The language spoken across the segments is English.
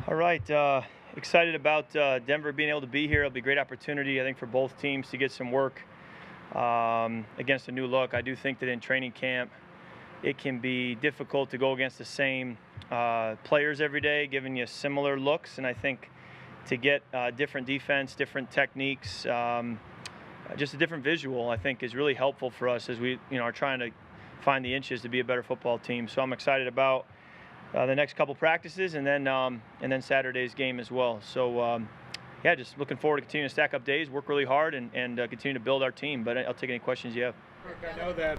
All right. Excited about Denver being able to be here. It'll be a great opportunity, I think, for both teams to get some work against a new look. I do think that in training camp, it can be difficult to go against the same players every day, giving you similar looks. And I think to get different defense, different techniques, just a different visual, I think is really helpful for us as we are trying to find the inches to be a better football team. So I'm excited about the next couple practices and then Saturday's game as well. So yeah, just looking forward to continuing to stack up days, work really hard, and continue to build our team. But I'll take any questions you have. Kirk, I know that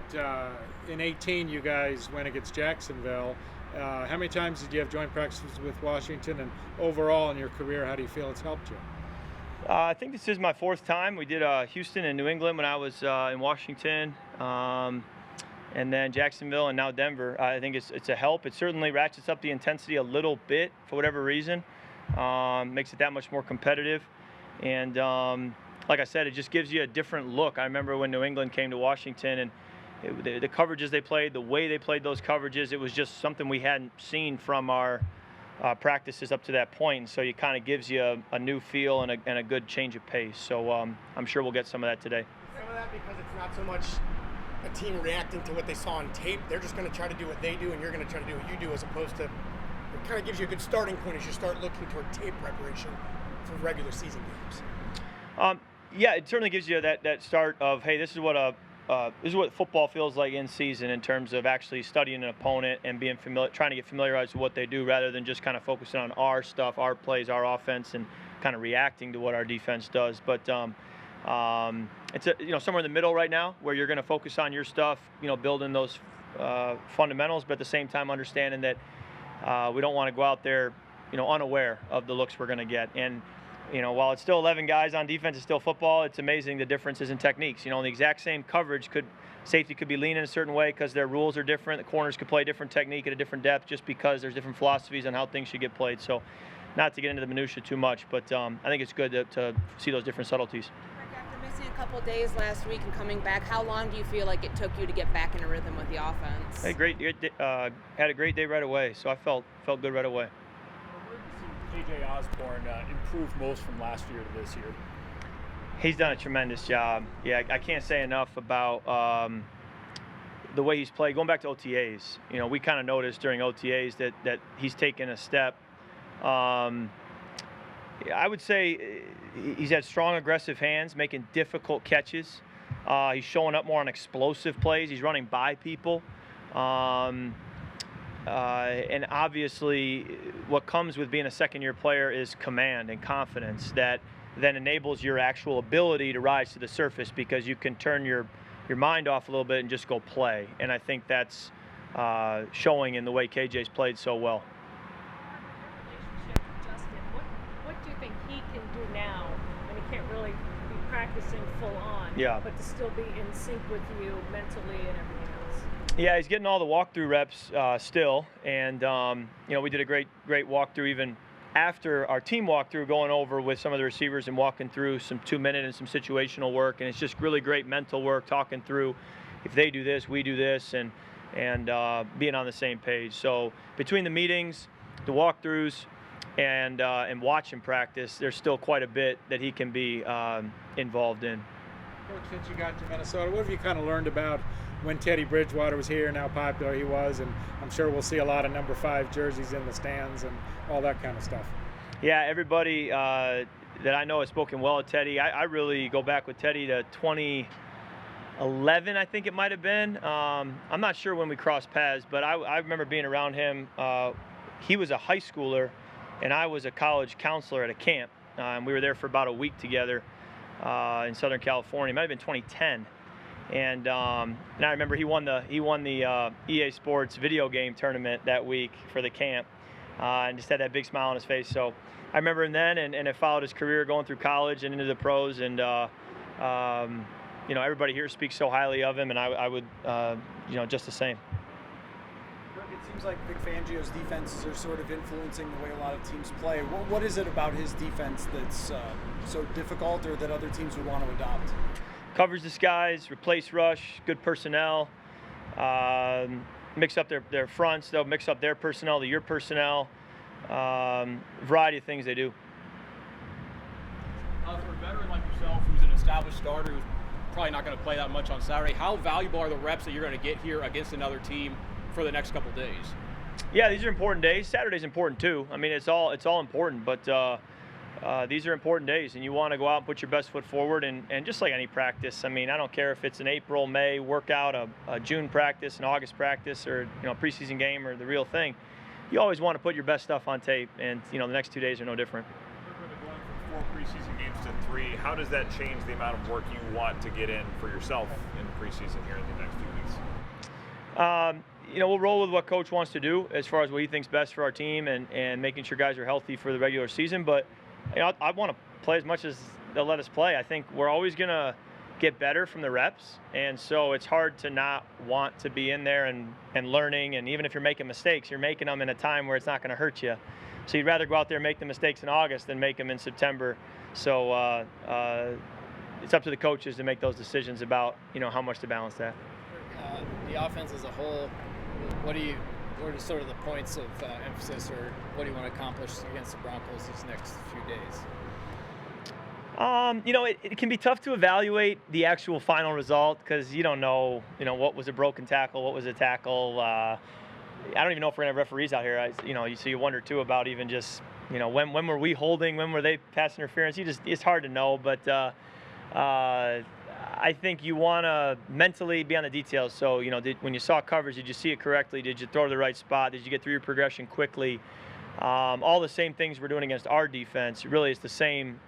in 18 you guys went against Jacksonville. How many times did you have joint practices with Washington, and overall in your career, how do you feel it's helped you? I think this is my fourth time. We did Houston and New England when I was in Washington, and then Jacksonville, and now Denver. I think it's a help. It certainly ratchets up the intensity a little bit for whatever reason. Makes it that much more competitive. And like I said, it just gives you a different look. I remember when New England came to Washington, and the coverages they played, the way they played those coverages, it was just something we hadn't seen from our practices up to that point. And so it kind of gives you a new feel and a good change of pace. So I'm sure we'll get some of that today. Some of that because it's not so much a team reacting to what they saw on tape. They're just going to try to do what they do, and you're going to try to do what you do, as opposed to, it kind of gives you a good starting point as you start looking toward tape preparation for regular season games. Yeah, it certainly gives you that start of, hey, this is what football feels like in season, in terms of actually studying an opponent and being trying to get familiarized with what they do, rather than just kind of focusing on our stuff, our plays, our offense, and kind of reacting to what our defense does. But it's somewhere in the middle right now, where you're going to focus on your stuff, building those fundamentals, but at the same time understanding that we don't want to go out there, unaware of the looks we're going to get. And while it's still 11 guys on defense, it's still football. It's amazing the differences in techniques. In the exact same coverage, safety could be leaning a certain way because their rules are different. The corners could play a different technique at a different depth, just because there's different philosophies on how things should get played. So, not to get into the minutia too much, but I think it's good to see those different subtleties. After missing a couple of days last week and coming back, how long do you feel like it took you to get back in a rhythm with the offense? Hey, had a great day right away, so I felt good right away. Where did you see TCO Osborn improve most from last year to this year? He's done a tremendous job. Yeah, I can't say enough about the way he's played. Going back to OTAs, we kind of noticed during OTAs that he's taken a step. I would say he's had strong, aggressive hands, making difficult catches. He's showing up more on explosive plays. He's running by people. And obviously, what comes with being a second-year player is command and confidence that then enables your actual ability to rise to the surface, because you can turn your mind off a little bit and just go play. And I think that's showing in the way KJ's played so well. What do you think he can do now when he can't really be practicing full on, but to still be in sync with you mentally and everything else? Yeah, he's getting all the walkthrough reps still, and we did a great walkthrough even after our team walkthrough, going over with some of the receivers and walking through some 2-minute and some situational work, and it's just really great mental work, talking through if they do this, we do this, and being on the same page. So between the meetings, the walkthroughs, and watching practice, there's still quite a bit that he can be involved in. Coach, since you got to Minnesota, what have you kind of learned about when Teddy Bridgewater was here and how popular he was? And I'm sure we'll see a lot of number 5 jerseys in the stands and all that kind of stuff. Yeah, everybody that I know has spoken well of Teddy. I really go back with Teddy to 2011, I think it might have been. I'm not sure when we crossed paths, but I remember being around him. He was a high schooler, and I was a college counselor at a camp. And we were there for about a week together in Southern California. It might have been 2010. And I remember he won the EA Sports video game tournament that week for the camp, and just had that big smile on his face. So I remember him then, and it followed his career going through college and into the pros. And everybody here speaks so highly of him, and I would just the same. It seems like Vic Fangio's defenses are sort of influencing the way a lot of teams play. What is it about his defense that's so difficult, or that other teams would want to adopt? Covers disguise, replace rush, good personnel, mix up their fronts. They'll mix up their personnel to your personnel. variety of things they do. For a veteran like yourself, who's an established starter, who's probably not going to play that much on Saturday, how valuable are the reps that you're going to get here against another team for the next couple days? Yeah, these are important days. Saturday's important too. I mean, it's all important, but these are important days, and you want to go out and put your best foot forward. And just like any practice, I mean, I don't care if it's an April, May workout, a June practice, an August practice, or a preseason game, or the real thing. You always want to put your best stuff on tape, and the next 2 days are no different. Going from 4 preseason games to 3, how does that change the amount of work you want to get in for yourself in the preseason here in the next few weeks? We'll roll with what coach wants to do as far as what he thinks best for our team, and making sure guys are healthy for the regular season. But I want to play as much as they'll let us play. I think we're always going to get better from the reps, and so it's hard to not want to be in there and learning. And even if you're making mistakes, you're making them in a time where it's not going to hurt you. So you'd rather go out there and make the mistakes in August than make them in September. So it's up to the coaches to make those decisions about how much to balance that. The offense as a whole, what are sort of the points of emphasis, or what do you want to accomplish against the Broncos these next few days? It can be tough to evaluate the actual final result because you don't know, what was a broken tackle, what was a tackle. I don't even know if we're gonna have referees out here. So you wonder too about even just, when were we holding, when were they pass interference? It's hard to know, but I think you want to mentally be on the details. So, when you saw coverage, did you see it correctly? Did you throw to the right spot? Did you get through your progression quickly? All the same things we're doing against our defense. Really, it's the same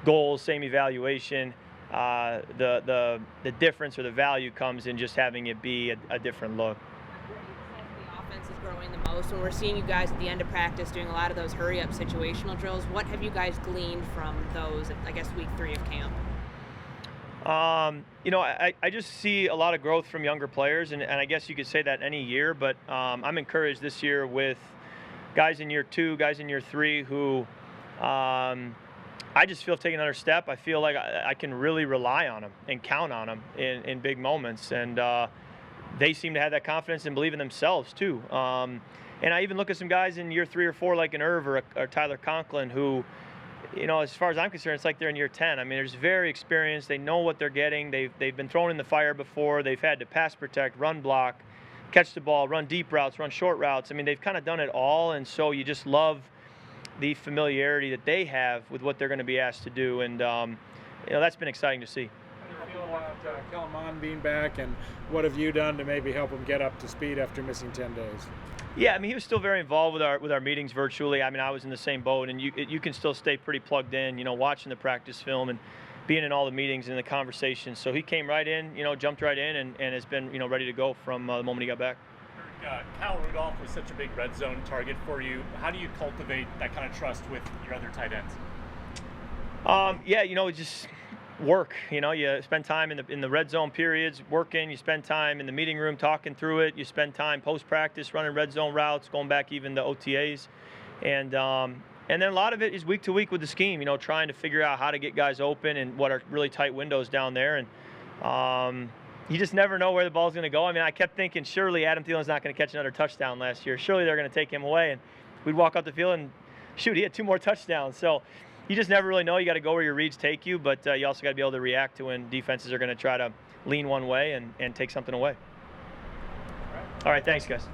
goals, same evaluation. The difference or the value comes in just having it be a different look. Where do you think the offense is growing the most? When we're seeing you guys at the end of practice doing a lot of those hurry-up situational drills, what have you guys gleaned from those, I guess, week 3 of camp? I just see a lot of growth from younger players, and I guess you could say that any year, but I'm encouraged this year with guys in year 2, guys in year 3 who I just feel have taken another step. I feel like I can really rely on them and count on them in big moments, and they seem to have that confidence and believe in themselves too. And I even look at some guys in year 3 or 4 like an Irv or Tyler Conklin who, as far as I'm concerned, it's like they're in year 10. I mean, they're just very experienced. They know what they're getting. They've been thrown in the fire before. They've had to pass protect, run block, catch the ball, run deep routes, run short routes. I mean, they've kind of done it all, and so you just love the familiarity that they have with what they're going to be asked to do, and that's been exciting to see. How do you feel about Kellen Mond being back, and what have you done to maybe help him get up to speed after missing 10 days? Yeah, I mean, he was still very involved with our meetings virtually. I mean, I was in the same boat, and you can still stay pretty plugged in, watching the practice film and being in all the meetings and the conversations. So he came right in, jumped right in, and has been, ready to go from the moment he got back. Kyle Rudolph was such a big red zone target for you. How do you cultivate that kind of trust with your other tight ends? Just work. You spend time in the red zone periods working. You spend time in the meeting room talking through it. You spend time post practice running red zone routes, going back even to OTAs, and then a lot of it is week to week with the scheme. Trying to figure out how to get guys open and what are really tight windows down there, and you just never know where the ball's going to go. I mean, I kept thinking surely Adam Thielen's not going to catch another touchdown last year. Surely they're going to take him away, and we'd walk out the field and shoot, he had 2 more touchdowns. So you just never really know. You got to go where your reads take you, but you also got to be able to react to when defenses are going to try to lean one way and take something away. All right, thanks, guys.